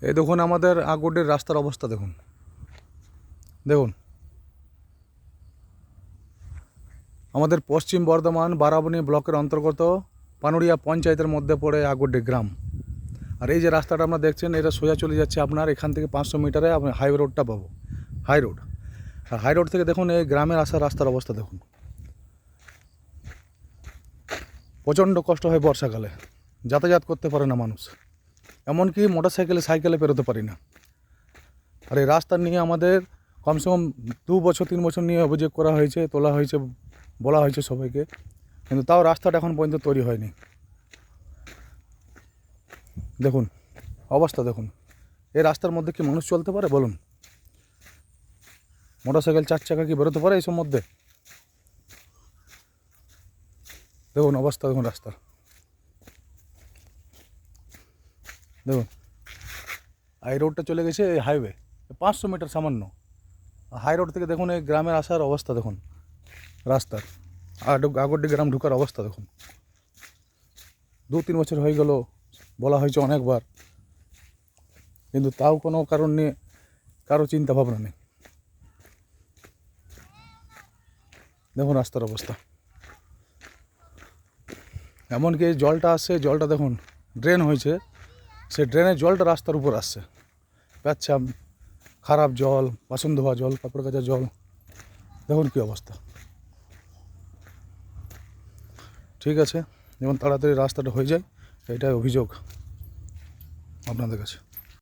এই দেখুন আমাদের আগোডের রাস্তার অবস্থা দেখুন। দেখুন আমাদের পশ্চিম বর্ধমান বারাবণী ব্লকের অন্তর্গত পানুরিয়া পঞ্চায়েতের মধ্যে পড়ে আগোডে গ্রাম। আর এই যে রাস্তাটা আপনারা দেখছেন, এটা সোজা চলে যাচ্ছে আপনার এখান থেকে 500 মিটারে আপনি হাই রোডটা পাবো, হাই রোড। আর হাই রোড থেকে দেখুন এই গ্রামের আসার রাস্তার অবস্থা দেখুন। প্রচণ্ড কষ্ট হয় বর্ষাকালে, যাতায়াত করতে পারে না মানুষ, এমনকি মোটরসাইকেলে সাইকেলে পেরোতে পারি না। আর এই রাস্তা নিয়ে আমাদের কমসে কম 2 বছর 3 বছর নিয়ে অভিযোগ করা হয়েছে, তোলা হয়েছে, বলা হয়েছে সবাইকে, কিন্তু তাও রাস্তাটা এখন পর্যন্ত তৈরি হয়নি। দেখুন অবস্থা দেখুন, এই রাস্তার মধ্যে কি মানুষ চলতে পারে বলুন? মোটরসাইকেল 4 চাকা কি বেরোতে পারে এইসব মধ্যে? দেখুন অবস্থা দেখুন রাস্তার, দেখুন এই রোডটা চলে গেছে এই হাইওয়ে 500 মিটার সামান্য। হাই রোড থেকে দেখুন এই গ্রামের আসার অবস্থা দেখুন রাস্তার, আর আগরডি গ্রাম ঢুকার অবস্থা দেখুন। 2-3 বছর হয়ে গেল, বলা হয়েছে অনেকবার, কিন্তু তাও কোনো কারণ নিয়ে কারো চিন্তা ভাবনা নেই। দেখুন রাস্তার অবস্থা, এমনকি জলটা আসছে, জলটা দেখুন ড্রেন হয়েছে, সেই ড্রেনের জলটা রাস্তার উপর আসছে, পেচ্ছাপ, খারাপ জল, বাসন ধোয়া জল, কাপড় কাচা জল, দেখুন কী অবস্থা। ঠিক আছে, যেমন তাড়াতাড়ি রাস্তাটা হয়ে যায়, এটাই অভিযোগ আপনাদের কাছে।